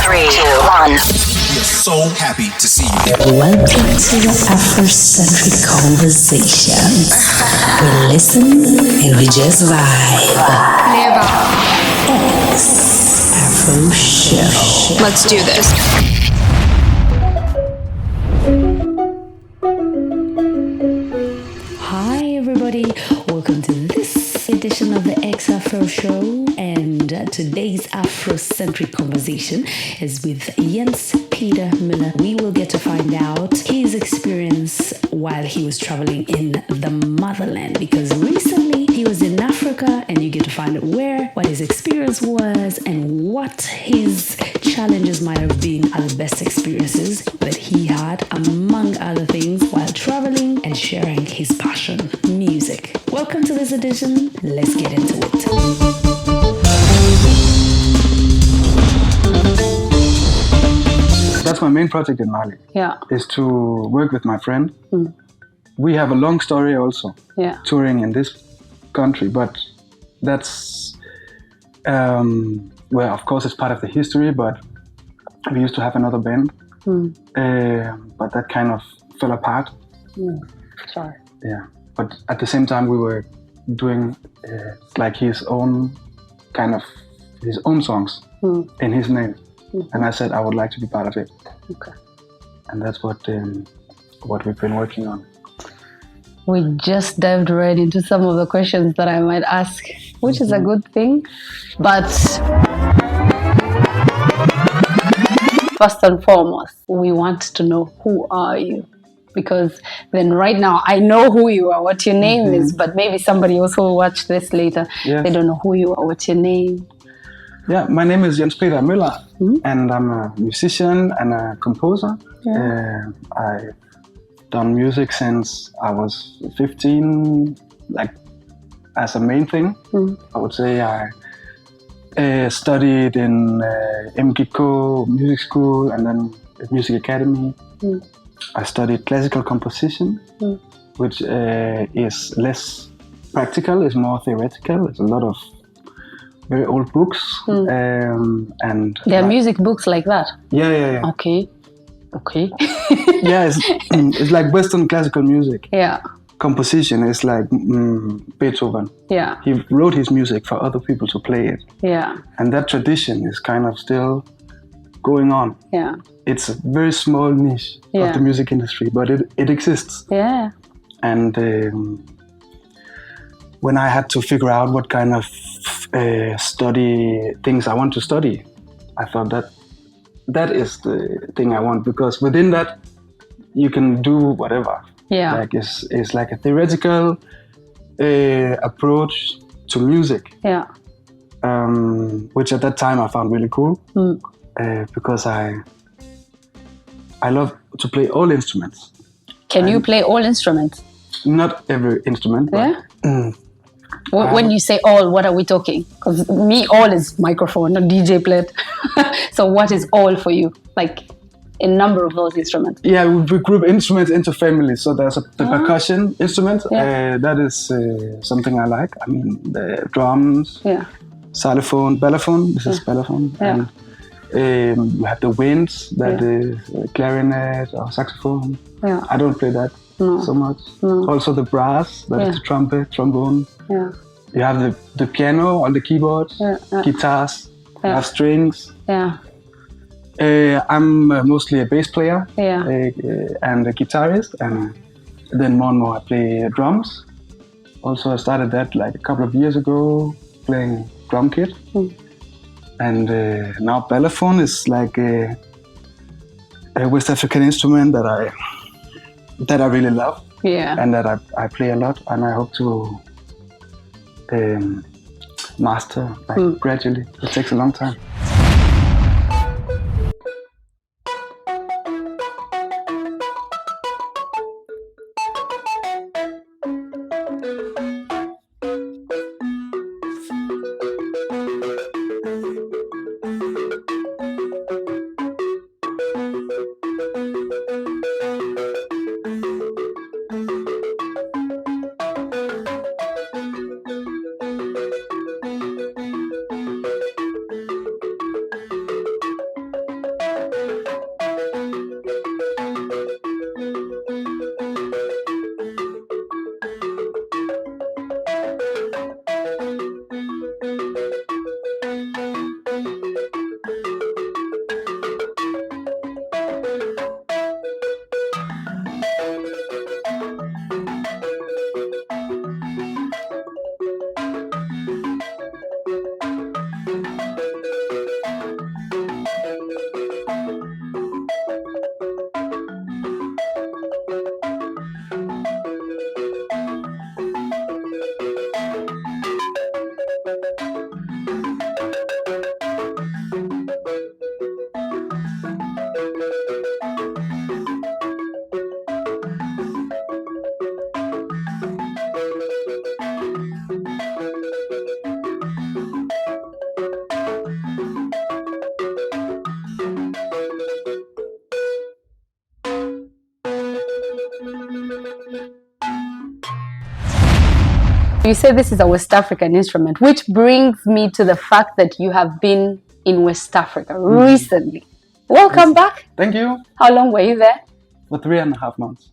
3, 2, 1. We are so happy to see you here. Welcome to the Afrocentric conversations. We listen and we just vibe. X-AfroShow. Let's do this. Hi everybody, welcome to this edition of the X-AfroShow, and today's Afrocentric conversation is with Jens Peter Møller. We will get to find out his experience while he was traveling in the motherland, because recently he was in Africa, and you get to find out what his experience was and what his challenges might have been are the best experiences that he had, among other things, while traveling and sharing his passion, music. Welcome to this edition. Let's get into it. That's my main project in Mali. Yeah. Is to work with my friend. We have a long story also, touring in this country, but that's, well, of course it's part of the history, but we used to have another band, but that kind of fell apart. Sorry. Yeah, but at the same time we were doing like his own songs in his name, and I said I would like to be part of it. Okay. And that's what we've been working on. We just dived right into some of the questions that I might ask, which is a good thing. But first and foremost, we want to know, who are you? Because then right now, I know who you are, what your name is, but maybe somebody else will watch this later. Yes. They don't know who you are, what's your name. Yeah, my name is Jens Peter Møller, and I'm a musician and a composer. I've done music since I was 15, like as a main thing. I would say I studied in MGK Music School and then at Music Academy. I studied classical composition, which is less practical, is more theoretical. There's a lot of very old books. And there are music books like that? Yeah. Okay. Yeah, it's like Western classical music. Yeah. Composition is like Beethoven. Yeah. He wrote his music for other people to play it. Yeah. And that tradition is kind of still going on. Yeah. It's a very small niche of the music industry, but it exists. Yeah. And when I had to figure out what kind of study things I want to study, I thought that is the thing I want, because within that you can do whatever. Yeah. Like it's like a theoretical approach to music. Yeah. Which at that time I found really cool, because I love to play all instruments. Can you play all instruments? Not every instrument, but when you say all, what are we talking? Because me, all is microphone, not DJ plate. So what is all for you? Like a number of those instruments? Yeah, we group instruments into families. So there's the percussion instrument. That is something I like. I mean, the drums, xylophone, balafon. This is balafon. And you have the winds, that is clarinet or saxophone. Yeah. I don't play that so much. No. Also the brass, that is the trumpet, trombone. Yeah. You have the piano on the keyboard, guitars, you have strings. Yeah. I'm mostly a bass player and a guitarist, and then more and more I play drums. Also I started that like a couple of years ago, playing drum kit. And now balafon is like a West African instrument that I really love, and that I play a lot, and I hope to master gradually. It takes a long time. You say this is a West African instrument, which brings me to the fact that you have been in West Africa recently. Welcome back. Thank you. How long were you there? For 3.5 months.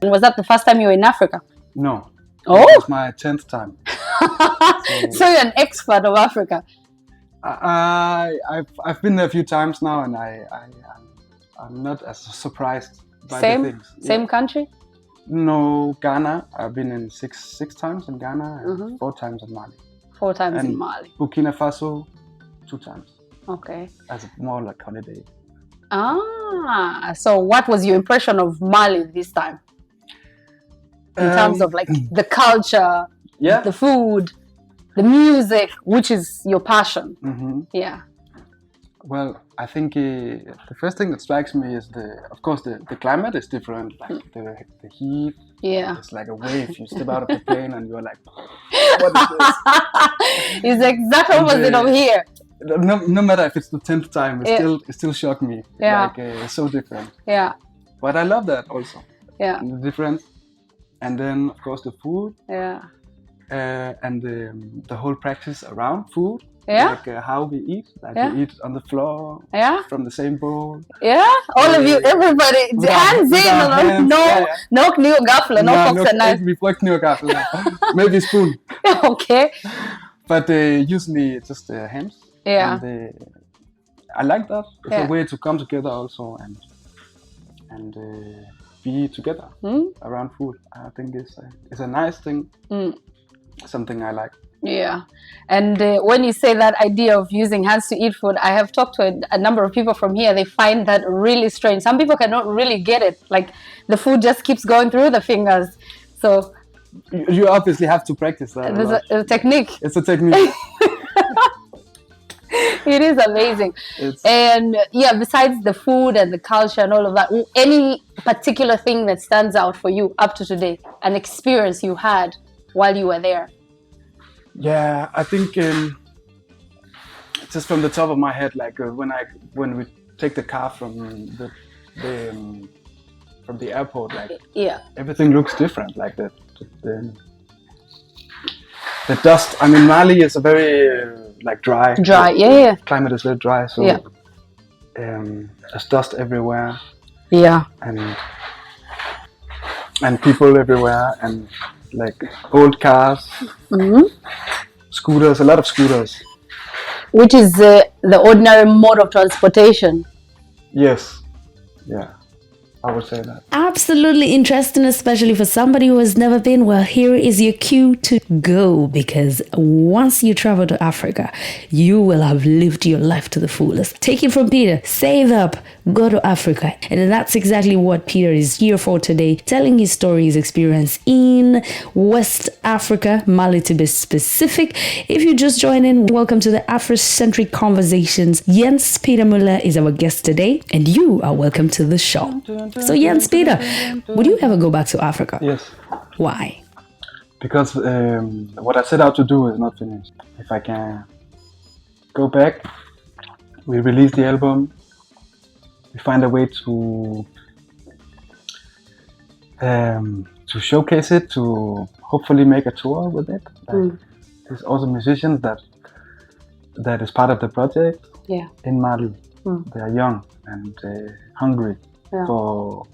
And was that the first time you were in Africa? No. Oh! It was my 10th time. So you're an expert of Africa. I've been there a few times now, and I'm not as surprised by the things. Same country? No, Ghana. I've been in six times in Ghana and 4 times in Mali. 4 times and in Mali. Burkina Faso, 2 times. Okay. As more like holiday. Ah, so what was your impression of Mali this time? In terms of like the culture, the food, the music, which is your passion. Yeah. Well, I think the first thing that strikes me is of course the climate is different, like the heat. Yeah. It's like a wave. You step out of the plane and you're like, what is this? It's exactly opposite of here. No matter if it's the 10th time, it still shocked me. Yeah. Like it's so different. Yeah. But I love that also. Yeah. The difference. And then of course the food. Yeah. And the whole practice around food. Yeah. Like how we eat. Like we eat on the floor. Yeah. From the same bowl. Yeah. All of you, everybody, hands in. No kniv og gaffel, no forks and knives. Vi bruger kniv og gaffel. Maybe spoon. Okay. But usually just hands. Yeah. And, I like that. It's a way to come together also and be together around food. I think it's a nice thing. Something I like. Yeah. And when you say that idea of using hands to eat food, I have talked to a number of people from here. They find that really strange. Some people cannot really get it. Like the food just keeps going through the fingers. So you obviously have to practice that. There's a technique. It's a technique. It is amazing. And besides the food and the culture and all of that, any particular thing that stands out for you up to today, an experience you had while you were there? Yeah, I think just from the top of my head, like when we take the car from the airport, like everything looks different. Like the dust. I mean, Mali is a very like dry. Climate is very dry, so there's dust everywhere. Yeah. And people everywhere, and like old cars, scooters, a lot of scooters. Which is the ordinary mode of transportation. Yes. Yeah. I would say that. Absolutely interesting, especially for somebody who has never been. Well, here is your cue to go, because once you travel to Africa, you will have lived your life to the fullest. Take it from Peter, save up, go to Africa. And that's exactly what Peter is here for today, telling his story, his experience in West Africa, Mali to be specific. If you just joined in, welcome to the Afrocentric Conversations. Jens Peter Møller is our guest today, and you are welcome to the show. So Jens Peter, would you ever go back to Africa? Yes. Why? Because what I set out to do is not finished. If I can go back, we release the album, we find a way to showcase it, to hopefully make a tour with it. There's also musicians that is part of the project in Mali. They are young and hungry for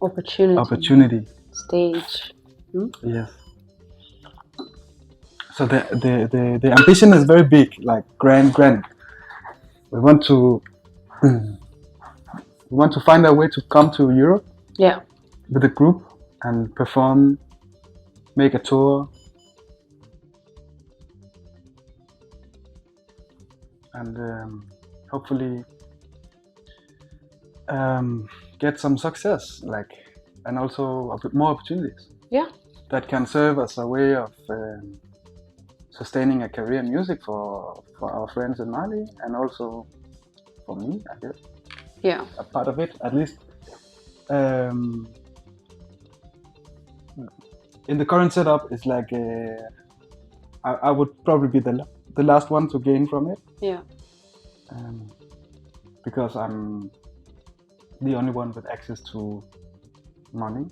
opportunity. Stage. Yes. So the ambition is very big, like grand. We want to find a way to come to Europe. Yeah. With a group and perform, make a tour, and hopefully get some success, and also a bit more opportunities. Yeah. That can serve as a way of sustaining a career in music for our friends in Mali, and also for me, I guess. Yeah. A part of it, at least. In the current setup, it's like I would probably be the last one to gain from it. Yeah. Because I'm the only one with access to money.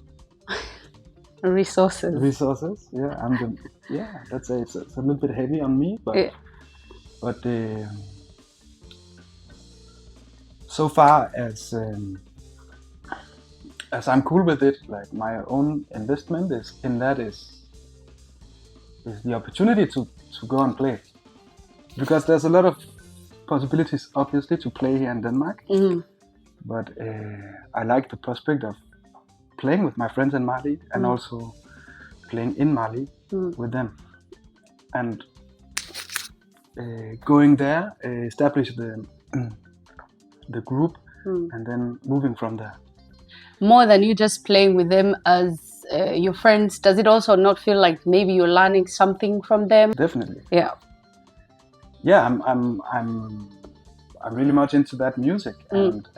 Resources. Yeah. Let's say it's a little bit heavy on me, but so far as I'm cool with it, like my own investment is the opportunity to go and play, because there's a lot of possibilities obviously to play here in Denmark, but I like the prospect of playing with my friends in Mali and also playing in Mali with them, and going there, establish the group, and then moving from there. More than you just playing with them as your friends, does it also not feel like maybe you're learning something from them? Definitely. Yeah. Yeah, I'm really much into that music, and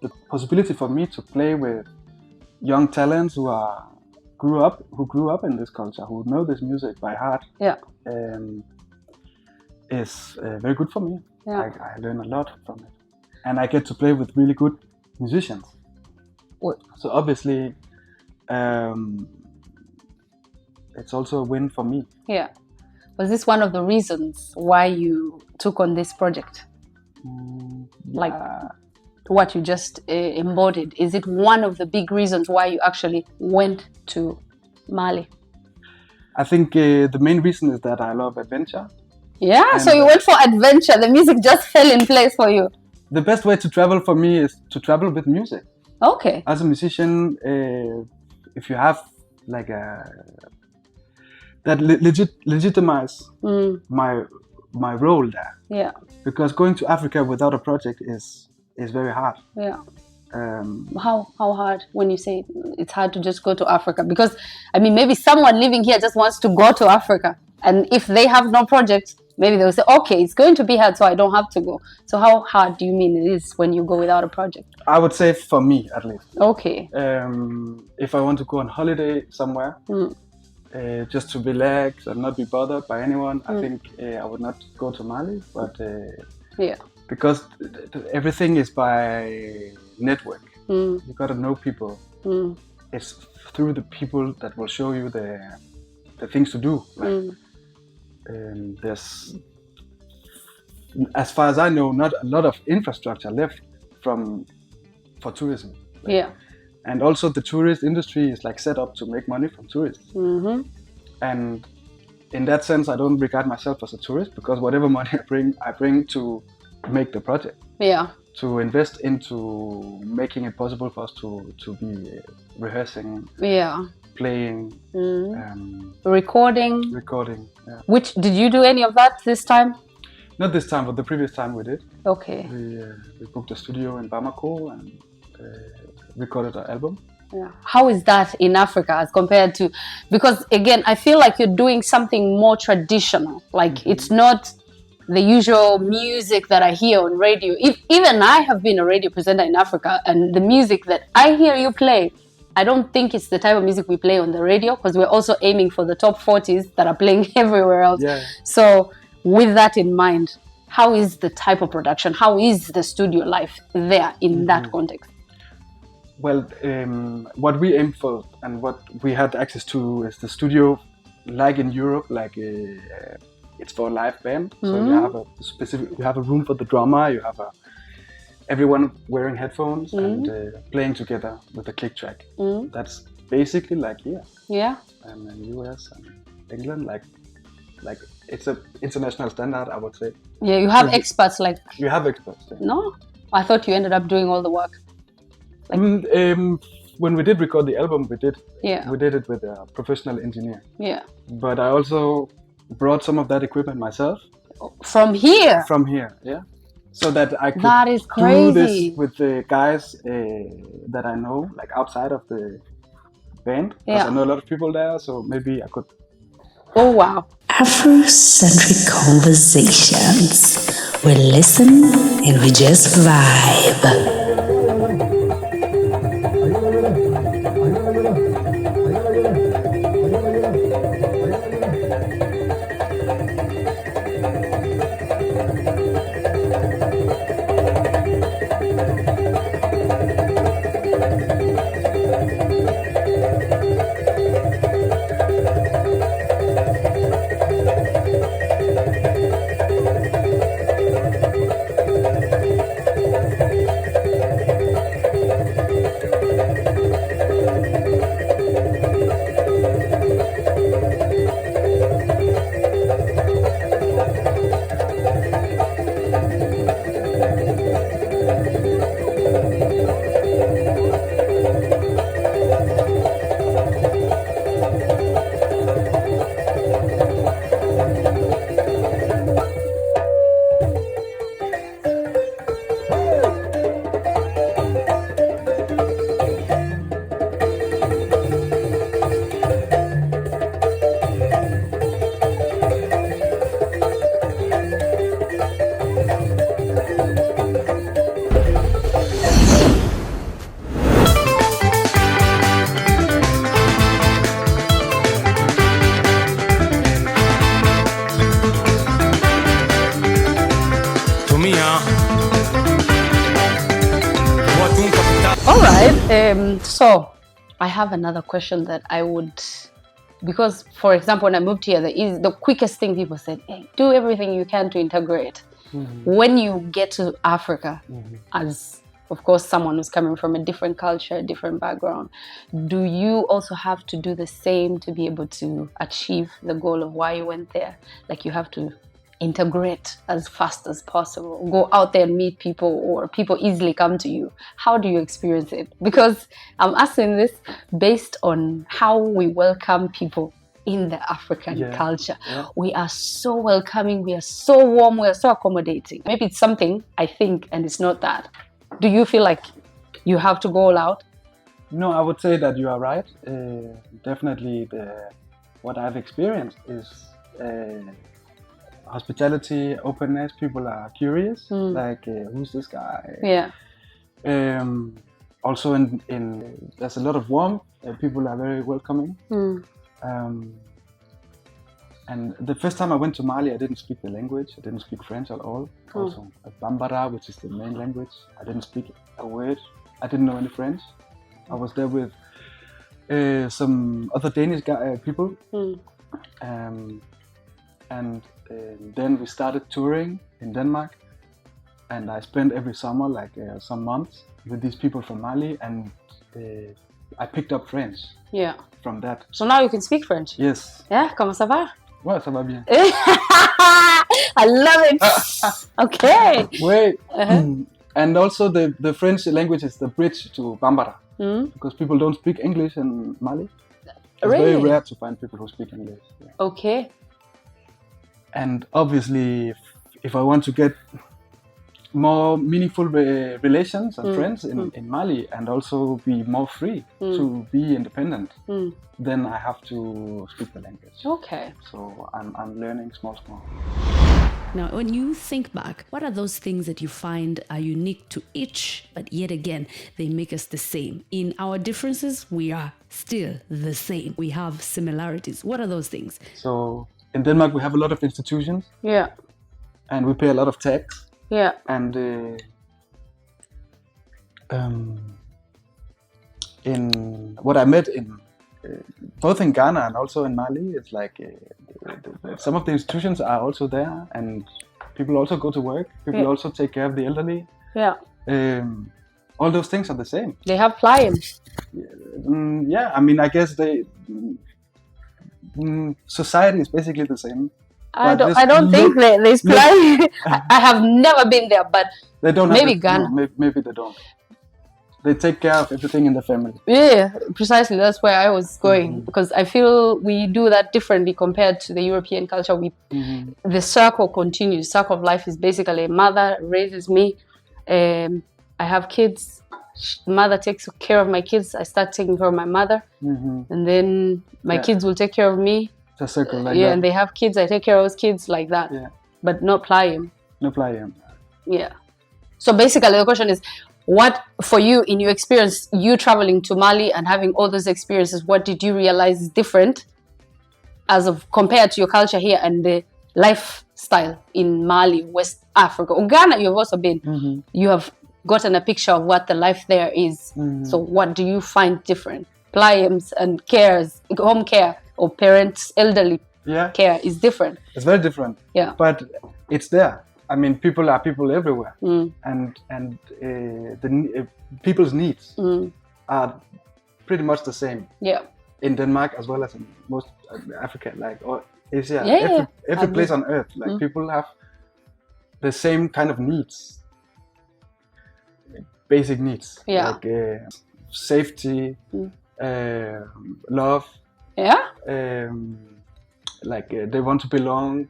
the possibility for me to play with young talents who grew up in this culture, who know this music by heart. Yeah. Is very good for me. Yeah. I learn a lot from it, and I get to play with really good musicians. So obviously, it's also a win for me. Yeah. Was this one of the reasons why you took on this project? Like what you just embodied, is it one of the big reasons why you actually went to Mali? I think the main reason is that I love adventure. Yeah, and so you went for adventure. The music just fell in place for you. The best way to travel for me is to travel with music. Okay. As a musician, if you have like that legitimize my role there. Yeah. Because going to Africa without a project is very hard. Yeah. How hard when you say it's hard to just go to Africa? Because I mean, maybe someone living here just wants to go to Africa, and if they have no project, maybe they'll say, okay, it's going to be hard, so I don't have to go. So how hard do you mean it is when you go without a project? I would say for me, at least. Okay. If I want to go on holiday somewhere, just to relax and not be bothered by anyone, I think I would not go to Mali. But yeah, because everything is by network. You gotta know people. It's through the people that will show you the things to do. Like, there's, as far as I know, not a lot of infrastructure left for tourism. Like, yeah. And also the tourist industry is like set up to make money from tourists. And in that sense, I don't regard myself as a tourist, because whatever money I bring to make the project. Yeah. To invest into making it possible for us to be rehearsing. Yeah. Playing. Recording. Yeah. Which, did you do any of that this time? Not this time, but the previous time we did. Okay. We booked a studio in Bamako and recorded our album. Yeah. How is that in Africa as compared to, because again, I feel like you're doing something more traditional. Like it's not the usual music that I hear on radio. Even I have been a radio presenter in Africa, and the music that I hear you play, I don't think it's the type of music we play on the radio, because we're also aiming for the top 40s that are playing everywhere else. Yeah. So with that in mind, how is the type of production? How is the studio life there in that context? Well, what we aim for and what we had access to is the studio, like in Europe, like it's for a live band. So you have a room for the drummer. You have everyone wearing headphones and playing together with a click track. That's basically like here. Yeah. And in the US. England. Like it's a international standard, I would say. Yeah, you have experts like. You have experts. Yeah. No, I thought you ended up doing all the work. When we did record the album, we did it with a professional engineer. Yeah. But I also brought some of that equipment myself. From here? From here, yeah. So that I could do this with the guys that I know, like outside of the band. Because I know a lot of people there, so maybe I could. Oh, wow. Afrocentric conversations. We listen and we just vibe. So I have another question that I would, because for example, when I moved here, the quickest thing people said, hey, do everything you can to integrate. When you get to Africa, as of course someone who's coming from a different culture, a different background, do you also have to do the same to be able to achieve the goal of why you went there? Like you have to integrate as fast as possible, go out there and meet people, or people easily come to you. How do you experience it? Because I'm asking this based on how we welcome people in the African culture. We are so welcoming, we are so warm, we are so accommodating. Maybe it's something I think and it's not that. Do you feel like you have to go all out? No, I would say that you are right. Definitely what I've experienced is hospitality, openness. People are curious, like who's this guy? Yeah. Also, in there's a lot of warmth. People are very welcoming. And the first time I went to Mali, I didn't speak the language. I didn't speak French at all. Also, Bambara, which is the main language, I didn't speak a word. I didn't know any French. I was there with some other Danish people. And then we started touring in Denmark, and I spent every summer, like some months, with these people from Mali, and I picked up French. Yeah. From that. So now you can speak French. Yes. Yeah. Comment ça va? Ouais, ça va bien. I love it. Okay. Wait. And also the French language is the bridge to Bambara, because people don't speak English in Mali. It's very rare to find people who speak English. Yeah. Okay. And obviously, if I want to get more meaningful relations and friends in Mali, and also be more free to be independent, then I have to speak the language. Okay. So I'm learning small. Now, when you think back, what are those things that you find are unique to each, but yet again, they make us the same? In our differences, we are still the same. We have similarities. What are those things? So in Denmark, we have a lot of institutions. Yeah. And we pay a lot of tax. Yeah. And in what I met in both in Ghana and also in Mali, it's like some of the institutions are also there, and people also go to work. People also take care of the elderly. Yeah. All those things are the same. They have clients. Yeah, I mean, I guess society is basically the same. I don't think there's plenty. I have never been there, but they don't. Maybe Ghana. No, maybe they don't. They take care of everything in the family. Yeah, precisely. That's where I was going, because I feel we do that differently compared to the European culture. The circle continues. Circle of life is basically mother raises me. I have kids. Mother takes care of my kids. I start taking care of my mother, and then my kids will take care of me. It's a circle like that. Yeah, and they have kids. I take care of those kids like that. Yeah, but not playing. No playing. Yeah. So basically, the question is, what for you in your experience, you traveling to Mali and having all those experiences, what did you realize is different as of compared to your culture here and the lifestyle in Mali, West Africa, or Ghana? You've also been. You have gotten a picture of what the life there is. So what do you find different? Pliams and cares, home care or parents, elderly care is different. It's very different. Yeah, but it's there. I mean, people are people everywhere, and people's needs are pretty much the same. Yeah, in Denmark as well as in most Africa, like or Asia, every place on earth, like people have the same kind of needs, basic needs, like safety, love. Yeah, like they want to belong.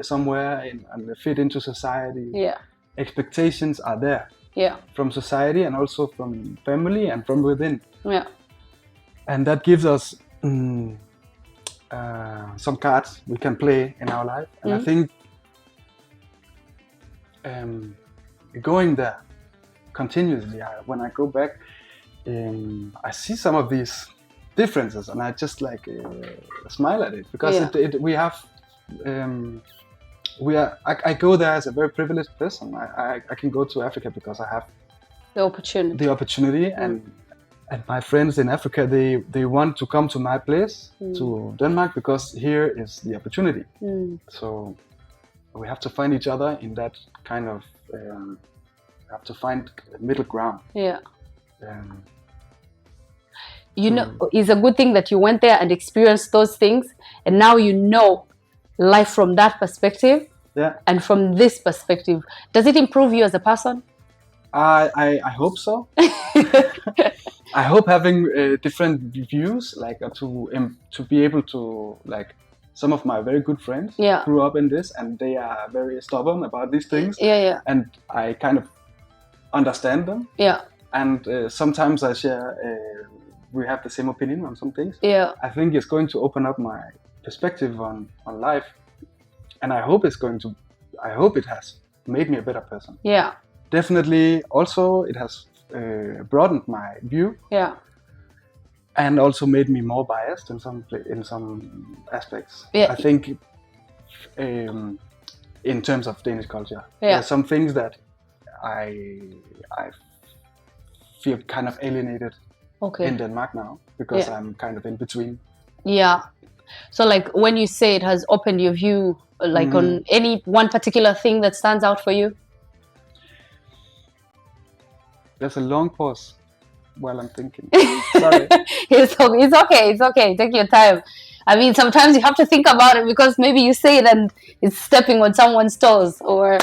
Somewhere and fit into society. Yeah, expectations are there. Yeah, from society and also from family and from within. Yeah, and that gives us some cards we can play in our life. And I think going there continuously, when I go back, I see some of these differences, and I just like smile at it because we have. I go there as a very privileged person. I can go to Africa because I have the opportunity, and my friends in Africa, they want to come to my place, to Denmark, because here is the opportunity. So we have to find each other in that kind of have to find a middle ground. Yeah. You know, it's a good thing that you went there and experienced those things, and now you know life from that perspective, and from this perspective. Does it improve you as a person? I hope so. I hope having different views, like to be able to, like, some of my very good friends grew up in this, and they are very stubborn about these things. And I kind of understand them. And sometimes I share. We have the same opinion on some things. I think it's going to open up my perspective on life, and I hope it has made me a better person. Yeah, definitely. Also, it has broadened my view. Yeah, and also made me more biased in some aspects. I think in terms of Danish culture, there are some things that I feel kind of alienated in Denmark now, because I'm kind of in between. Yeah. So, like, when you say it has opened your view, like on any one particular thing that stands out for you? There's a long pause while I'm thinking. Sorry. It's okay. Take your time. I mean, sometimes you have to think about it, because maybe you say it and it's stepping on someone's toes, or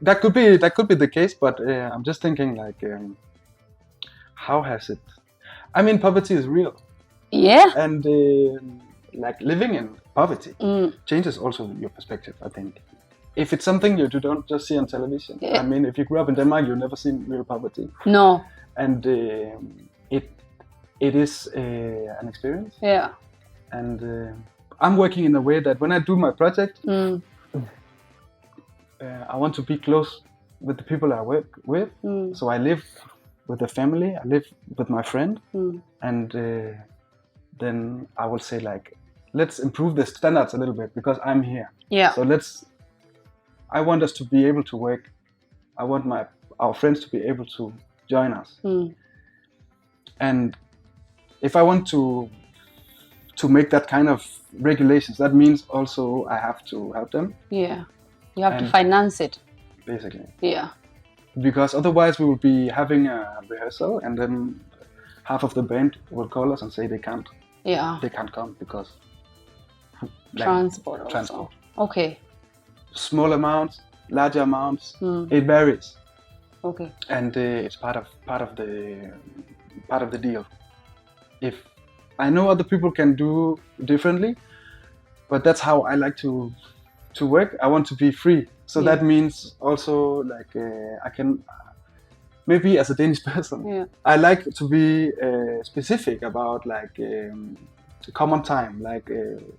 that could be the case. But I'm just thinking, like, how has it? I mean, poverty is real. Yeah. And like, living in poverty changes also your perspective, I think. If it's something you don't just see on television. I mean, if you grew up in Denmark, you've never seen real poverty. No. And it is an experience. Yeah. And I'm working in a way that when I do my project, I want to be close with the people I work with. So I live with the family, I live with my friend, and then I will say, like, let's improve the standards a little bit, because I'm here. Yeah. So I want us to be able to work. I want our friends to be able to join us. And if I want to make that kind of regulations, that means also I have to help them. Yeah. You have to finance it. Basically. Yeah. Because otherwise we will be having a rehearsal, and then half of the band will call us and say they can't come because Transport also. Transport. Okay. Small amounts, large amounts. It varies. Okay. And it's part of the deal. If I know other people can do differently, but that's how I like to work. I want to be free, so that means also like I can maybe as a Danish person. Yeah. I like to be specific about like common time. Like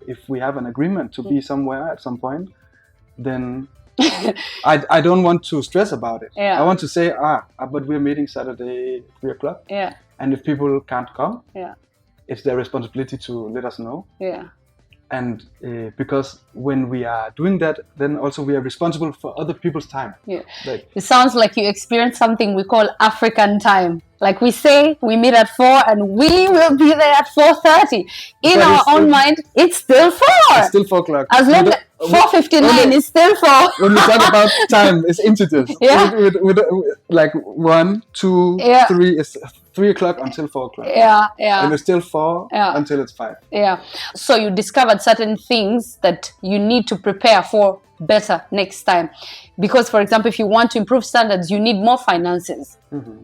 if we have an agreement to be somewhere at some point, then I don't want to stress about it. Yeah. I want to say, but we're meeting Saturday 3:00. Yeah. And if people can't come, it's their responsibility to let us know. Yeah. And because when we are doing that, then also we are responsible for other people's time. Yeah. Like, it sounds like you experience something we call African time. Like we say, we meet at 4 and we will be there at 4:30. In our own mind, it's still 4. It's still 4:00. As long as 4:59 is still 4. When we talk about time, it's integers. Yeah. With like 1, 2, 3 is 3:00 until 4:00. Yeah, yeah. And it's still 4 until it's 5. Yeah. So you discovered certain things that you need to prepare for better next time. Because, for example, if you want to improve standards, you need more finances,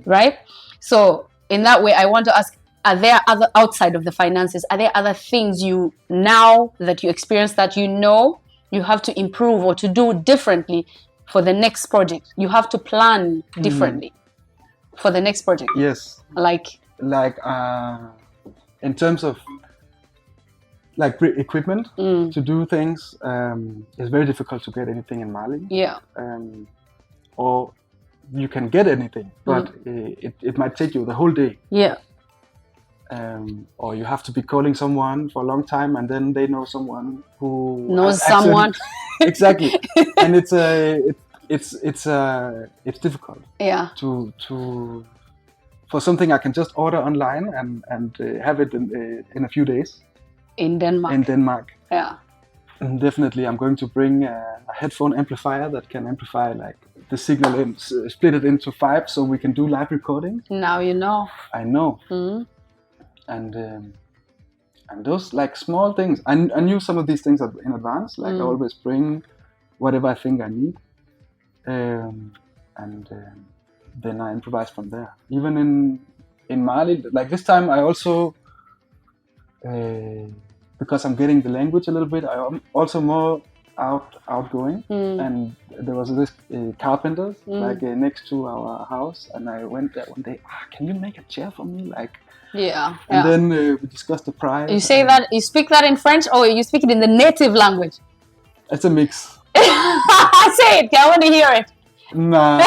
right? So in that way, I want to ask, are there other, outside of the finances, are there other things you, now that you experience that you know you have to improve or to do differently for the next project? You have to plan differently for the next project. Yes. Like in terms of like equipment to do things, it's very difficult to get anything in Mali. Yeah. Or you can get anything, but it might take you the whole day. Yeah. Or you have to be calling someone for a long time, and then they know someone who knows someone. Exactly, and it's difficult. Yeah. To for something I can just order online and have it in a few days. In Denmark. In Denmark. Yeah. And definitely, I'm going to bring a headphone amplifier that can amplify like the signal and split it into 5, so we can do live recording. Now you know. I know. And those like small things. I knew some of these things in advance. Like I always bring whatever I think I need, and then I improvise from there. Even in Mali, like this time, I also because I'm getting the language a little bit, I'm also more outgoing. And there was this carpenter like next to our house, and I went there one day. Can you make a chair for me? Like. Yeah. And then we discussed the price. You say that, you speak that in French, or you speak it in the native language? It's a mix. Say it, I want to hear it. Nah.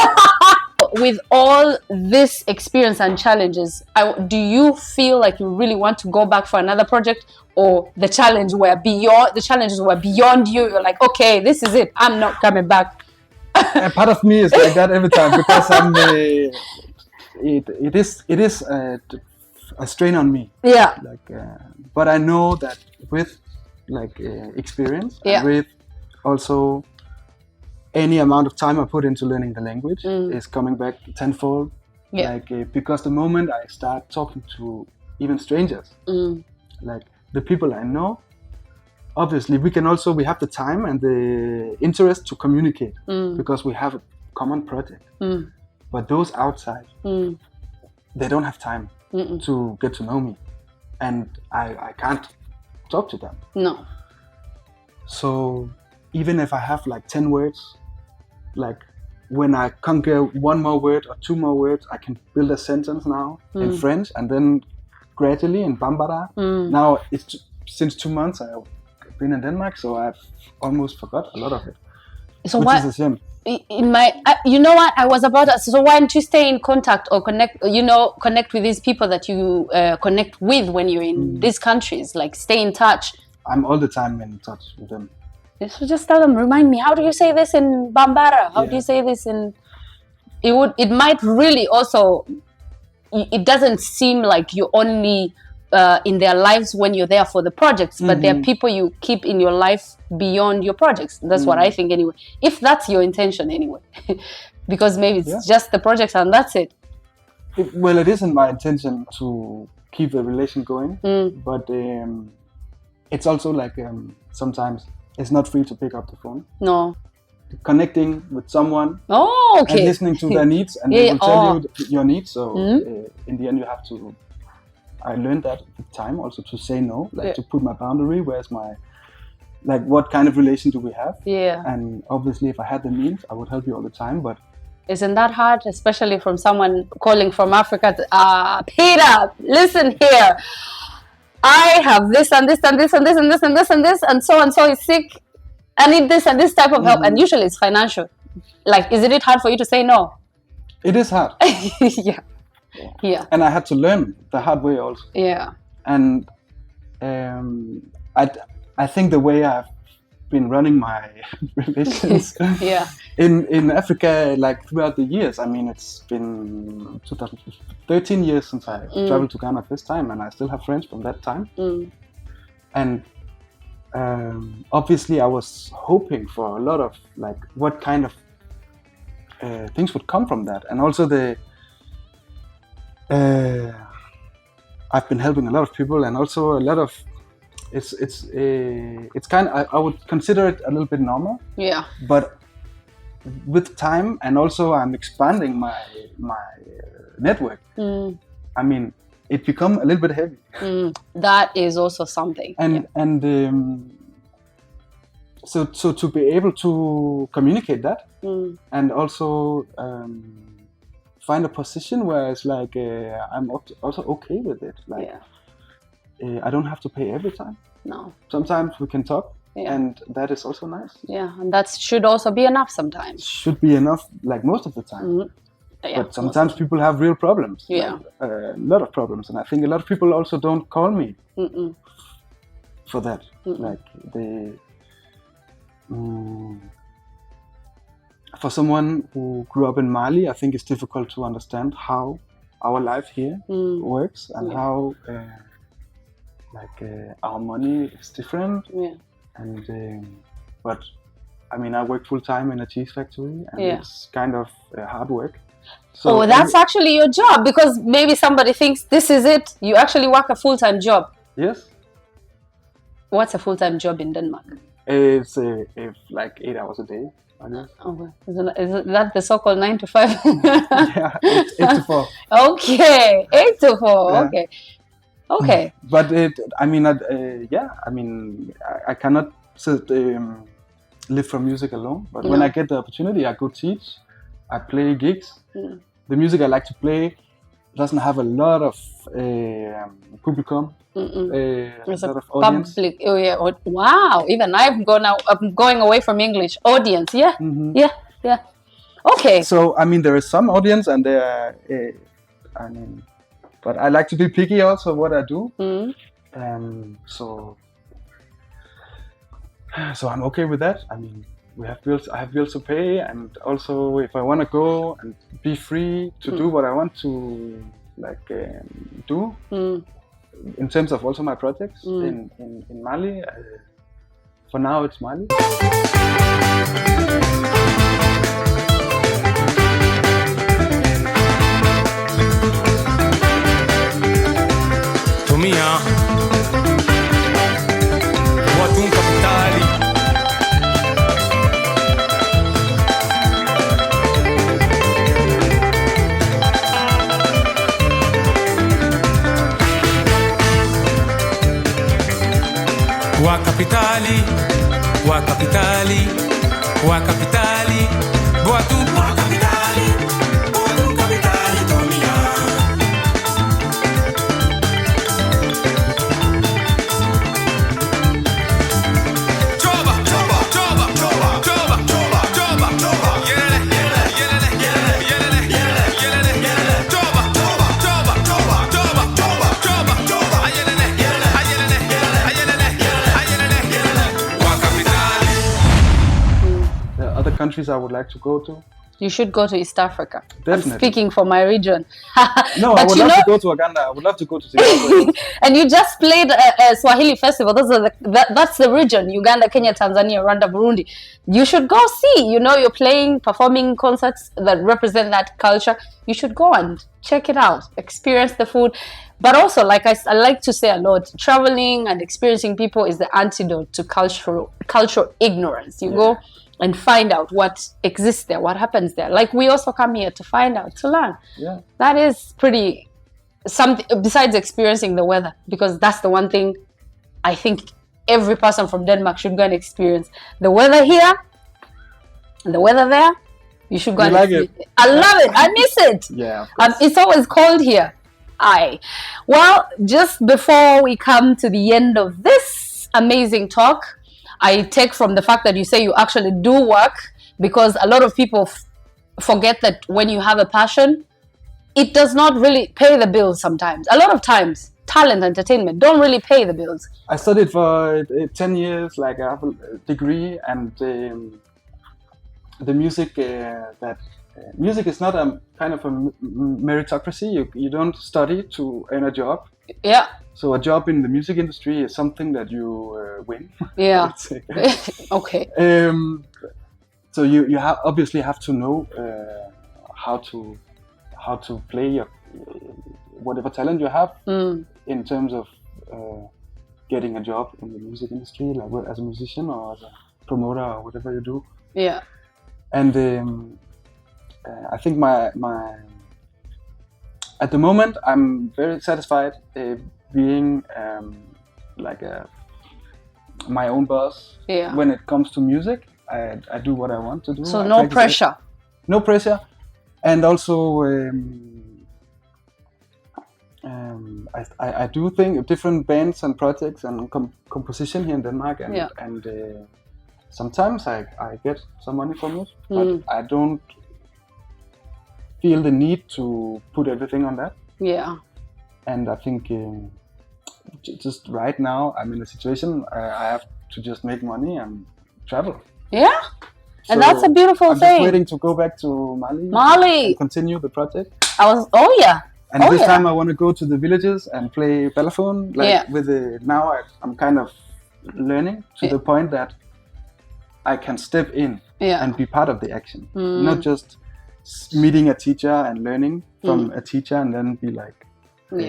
With all this experience and challenges, do you feel like you really want to go back for another project, or the challenges were beyond you? You're like, okay, this is it. I'm not coming back. A part of me is like that every time, because I'm it is a strain on me. Yeah. Like, but I know that with like experience, and with also any amount of time I put into learning the language is coming back tenfold. Yeah. Like because the moment I start talking to even strangers, like the people I know, obviously we have the time and the interest to communicate because we have a common project. But those outside, they don't have time to get to know me, and I can't talk to them. No. So even if I have like 10 words, like when I conquer one more word or 2 more words, I can build a sentence now in French, and then gradually in Bambara. Now it's since 2 months I've been in Denmark, so I've almost forgot a lot of it. So which is a shame. In my, you know what I was about to, so why don't you stay in contact or connect with these people that you connect with when you're in these countries, like stay in touch. I'm all the time in touch with them. So just tell them, remind me, how do you say this in Bambara? How do you say this in, it might really also, it doesn't seem like you only in their lives when you're there for the projects, but there are people you keep in your life beyond your projects. That's what I think anyway, if that's your intention anyway. Because maybe it's just the projects and that's it. It isn't my intention to keep the relation going, but it's also like sometimes it's not free to pick up the phone. No. Connecting with someone and listening to their needs, and they will tell you your needs. So in the end, you have to. I learned that with time also to say no, like to put my boundary. Where's my, like, what kind of relation do we have? Yeah. And obviously, if I had the means, I would help you all the time. But isn't that hard, especially from someone calling from Africa? Peter, listen here. I have this and this and this and this and this and this and this, and so is sick. I need this and this type of help, and usually it's financial. Like, isn't it hard for you to say no? It is hard. Yeah. And I had to learn the hard way also. Yeah. And I think the way I've been running my relations in Africa, like throughout the years, I mean, it's been 13 years since I traveled to Ghana first time, and I still have friends from that time. And obviously I was hoping for a lot of, like, what kind of things would come from that. And also I've been helping a lot of people, and also a lot of it's kind of, I would consider it a little bit normal. Yeah. But with time, and also I'm expanding my network. I mean, it become a little bit heavy. That is also something. So to be able to communicate that, and also find a position where it's like I'm also okay with it. Like I don't have to pay every time. No. Sometimes we can talk, and that is also nice. Yeah, and that should also be enough sometimes. Should be enough, like most of the time. But sometimes people have real problems. Yeah. Like, a lot of problems, and I think a lot of people also don't call me for that. Like they. For someone who grew up in Mali, I think it's difficult to understand how our life here works, and how our money is different. And but I mean, I work full time in a cheese factory, and it's kind of hard work. So that's actually your job, because maybe somebody thinks this is it. You actually work a full-time job. Yes. What's a full-time job in Denmark? It's like 8 hours a day, I guess. Okay. Is that the so-called 9 to 5? Yeah, 8 to 4. Okay, 8 to 4. Yeah. Okay. But I mean, I cannot live from music alone. But when I get the opportunity, I go teach. I play gigs. The music I like to play doesn't have a lot of publicum. It's a lot of audience. Public. Oh yeah! Wow! Even I'm going away from English. Audience, yeah. Okay. So I mean, there is some audience, and there. But I like to be picky also what I do. So I'm okay with that. I mean, we have bills. I have bills to pay, and also if I want to go and be free to do what I want to, do. In terms of also my projects in Mali, for now it's Mali. Tumia, Watum Capitali. Wa capitali, wa capitali, wa capitali, wa capitali, capitali, Tomia. Choba, choba, choba, choba, choba, choba, choba, choba. Yelele, yelele, yelele, yelele, yelele, yelele, yelele. Choba, choba, choba, choba, choba, choba, choba, choba. Ayelele, yelele, ayelele, yelele, ayelele. There are other countries I would like to go to, You should go to East Africa. Definitely. I'm speaking for my region. No, I would love to go to Uganda. I would love to go to Zimbabwe. And you just played a Swahili festival. That's the region: Uganda, Kenya, Tanzania, Rwanda, Burundi. You should go see. You're playing, performing concerts that represent that culture. You should go and check it out, experience the food. But also, like I like to say a lot, traveling and experiencing people is the antidote to cultural ignorance. You go and find out what exists there, what happens there. Like we also come here to find out, to learn. Yeah. That is pretty something besides experiencing the weather, because that's the one thing I think every person from Denmark should go and experience. The weather here, the weather there, you should go and experience it. I love it. I miss it. Yeah. It's always cold here. Well, just before we come to the end of this amazing talk, I take from the fact that you say you actually do work, because a lot of people forget that when you have a passion, it does not really pay the bills sometimes. A lot of times, talent, entertainment don't really pay the bills. I studied for 10 years, like I have a degree, and the music, music is not a kind of a meritocracy. You don't study to earn a job. Yeah. So a job in the music industry is something that you win. Yeah. Okay. So you obviously have to know how to play your whatever talent you have in terms of getting a job in the music industry, like as a musician or as a promoter or whatever you do. Yeah. And I think my at the moment I'm very satisfied being my own boss. Yeah. When it comes to music, I do what I want to do. So no pressure. No pressure, and also I do think of different bands and projects and composition here in Denmark, and sometimes I get some money from it, but I don't feel the need to put everything on that. Yeah. And I think just right now I'm in a situation I have to just make money and travel. Yeah. So and that's a beautiful thing. I'm just waiting to go back to Mali. And continue the project. And this time I want to go to the villages and play balafon. Now I'm kind of learning to the point that I can step in and be part of the action. Not just meeting a teacher and learning from a teacher and then be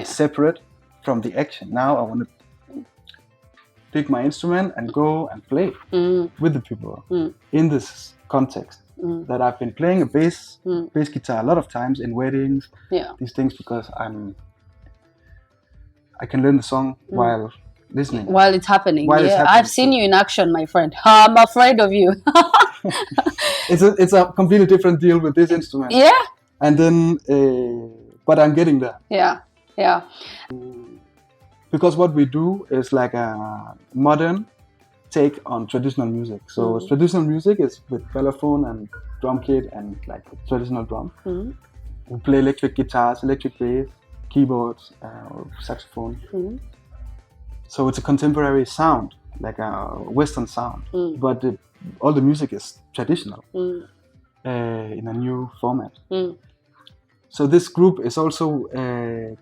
separate from the action. Now I want to pick my instrument and go and play with the people in this context. That I've been playing a bass guitar a lot of times in weddings, these things, because I can learn the song while listening. While it's happening. I've seen you in action, my friend. I'm afraid of you. It's a completely different deal with this instrument. Yeah. And then, but I'm getting there. Yeah. Yeah. Because what we do is like a modern take on traditional music. So traditional music is with balafon and drum kit and like traditional drum. We play electric guitars, electric bass, keyboards, saxophone. So it's a contemporary sound, like a Western sound, but all the music is traditional in a new format. So this group is also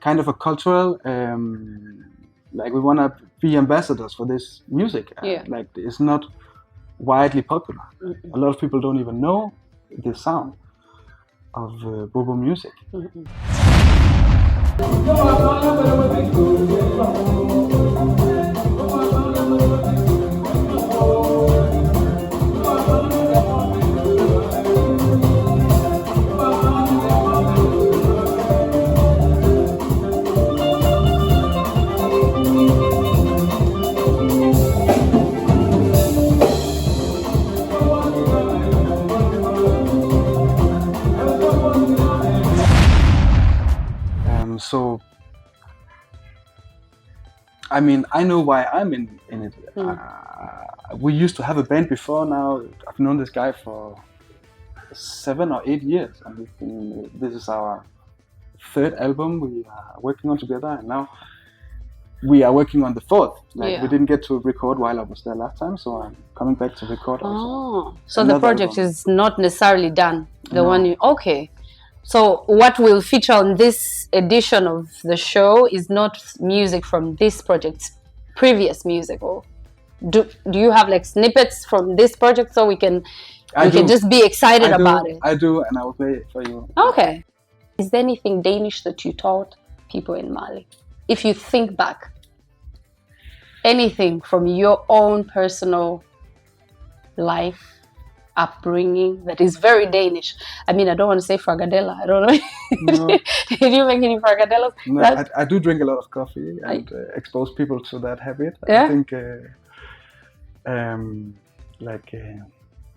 kind of a cultural, like we want to be ambassadors for this music. Like it's not widely popular. A lot of people don't even know the sound of Bobo music. So, I mean, I know why I'm in it. We used to have a band before. Now I've known this guy for 7 or 8 years, and this is our third album we are working on together. And now we are working on the fourth. Like we didn't get to record while I was there last time, so I'm coming back to record also. Oh, so the project is not necessarily done. Okay. So what will feature on this edition of the show is not music from this project's previous music, or do you have like snippets from this project so we can just be excited about it? I do, and I will play it for you. Okay. Is there anything Danish that you taught people in Mali? If you think back, anything from your own personal life, upbringing that is very Danish. I mean, I don't want to say fragadella. I don't know. No. Did you make any fragadellas? No, I do drink a lot of coffee and expose people to that habit. Yeah? I think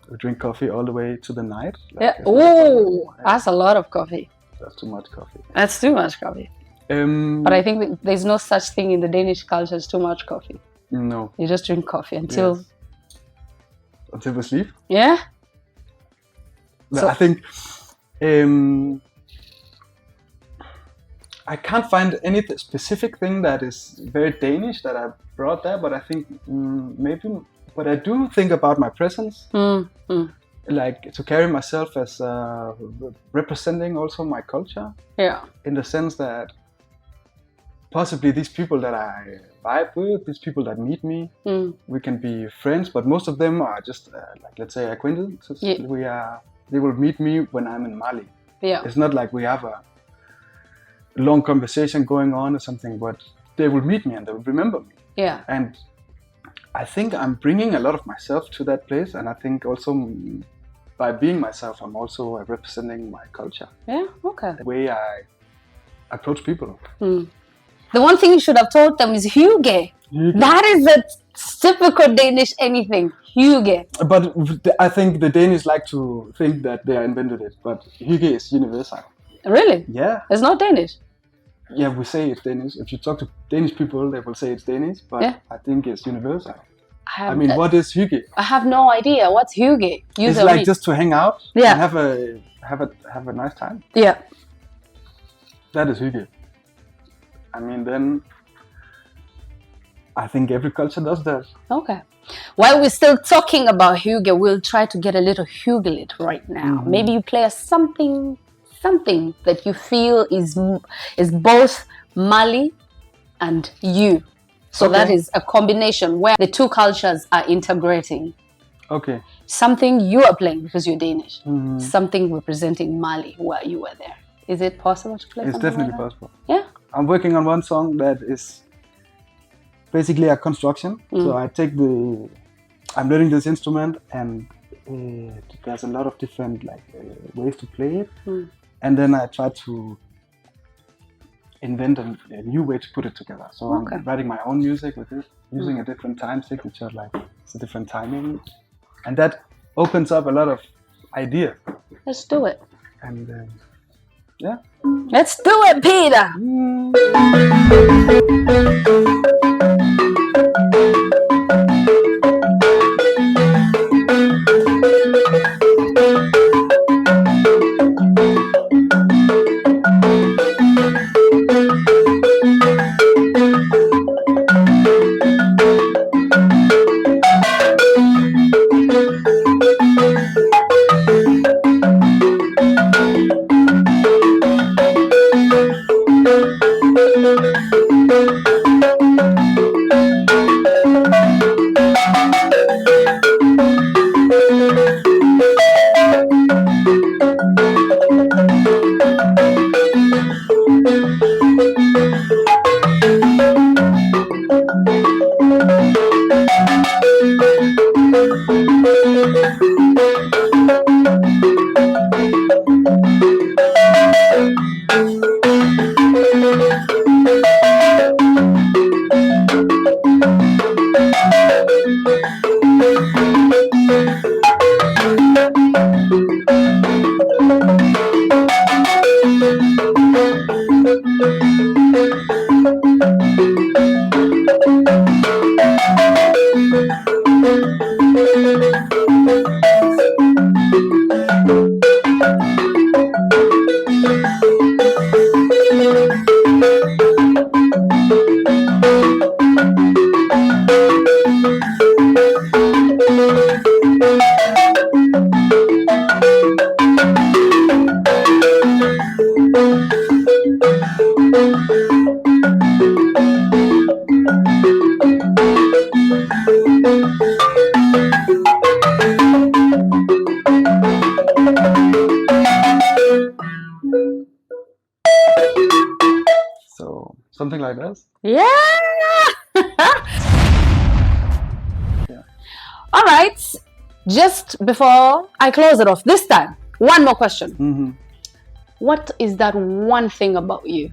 we drink coffee all the way to the night. Oh, that's a lot of coffee. That's too much coffee. That's too much coffee. But I think there's no such thing in the Danish culture as too much coffee. No. You just drink coffee until... Yes. Until we sleep? Yeah. So, I think I can't find any specific thing that is very Danish that I brought there, but I think but I do think about my presence, like to carry myself as representing also my culture. Yeah. In the sense that possibly these people that I vibe with, these people that meet me, we can be friends, but most of them are just like, let's say, acquaintances. Yeah. They will meet me when I'm in Mali. Yeah. It's not like we have a long conversation going on or something, but they will meet me and they will remember me. Yeah. And I think I'm bringing a lot of myself to that place, and I think also by being myself, I'm also representing my culture. Yeah, okay. The way I approach people. The one thing you should have told them is hygge. That is a typical Danish anything. Hygge. But I think the Danish like to think that they invented it, but hygge is universal. Really? Yeah. It's not Danish? Yeah, we say it's Danish. If you talk to Danish people, they will say it's Danish, but I think it's universal. I mean, what is hygge? I have no idea. What's hygge? It's like just to hang out and have a nice time. Yeah. That is hygge. I mean, then I think every culture does that. Okay. While we're still talking about hygge, we'll try to get a little hyggeligt right now. Maybe you play us something that you feel is both Mali and you. So that is a combination where the two cultures are integrating. Okay. Something you are playing because you're Danish. Something representing Mali while you were there. Is it possible to play? It's definitely possible. Yeah. I'm working on one song that is basically a construction. So I'm learning this instrument, and there's a lot of different ways to play it. And then I try to invent a new way to put it together. So I'm writing my own music with it, using a different time signature, like it's a different timing. And that opens up a lot of ideas. Let's do it. And yeah. Let's do it, Peter. something like that. Yeah. All right. Just before I close it off this time, one more question. Mm-hmm. What is that one thing about you,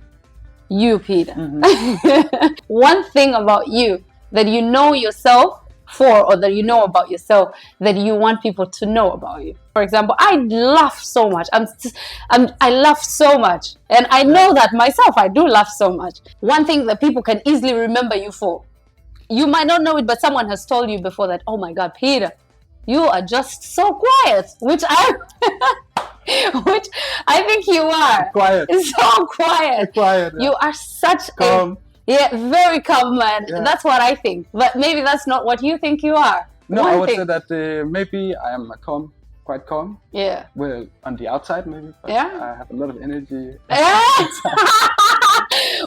Peter? Mm-hmm. One thing about you that you know yourself for, or that you know about yourself that you want people to know about you. For example, I laugh so much. I laugh so much, and I know that myself. I do laugh so much. One thing that people can easily remember you for. You might not know it, but someone has told you before that, oh my God, Peter, you are just so quiet, which I think you are. Quiet. So quiet. Quiet. Yeah. You are such calm. Very calm man. Yeah. That's what I think. But maybe that's not what you think you are. No, I would say that maybe I am quite calm. Yeah. Well, on the outside maybe. But yeah. I have a lot of energy.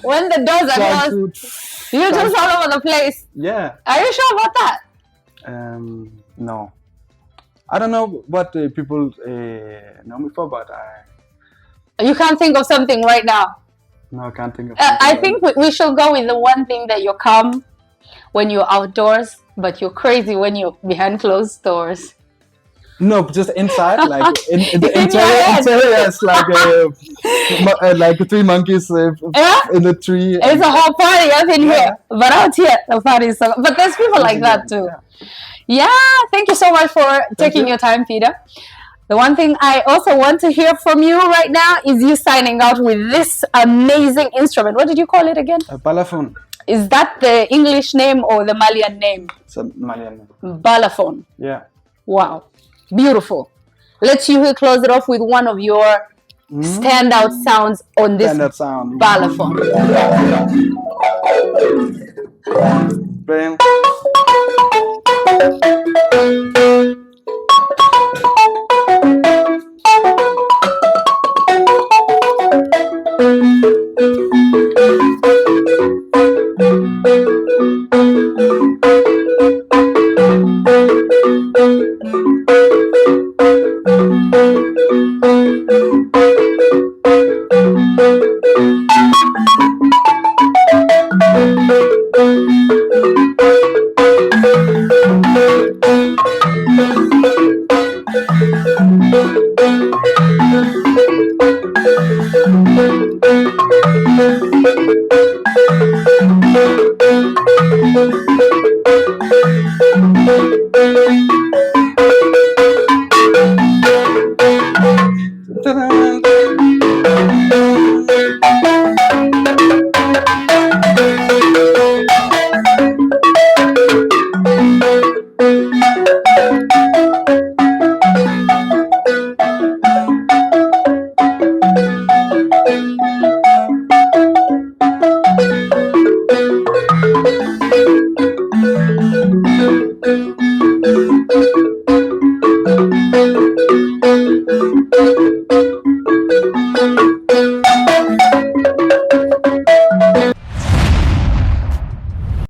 When the doors are closed, you're just all over the place. Yeah. Are you sure about that? No. I don't know what people know me for, but You can't think of something right now? No, I can't think of I think we should go with the one thing that you're calm when you're outdoors, but you're crazy when you're behind closed doors. No, just inside, like in the interior, it's like three monkeys in the tree. It's a whole party up in here, but out here, the party is so. But there's people like that too. Yeah, thank you so much for taking your time, Peter. The one thing I also want to hear from you right now is you signing out with this amazing instrument. What did you call it again? A balafon. Is that the English name or the Malian name? It's a Malian name. Balafon. Yeah. Wow. Beautiful. Let's you close it off with one of your standout sounds on this balafon. Bam.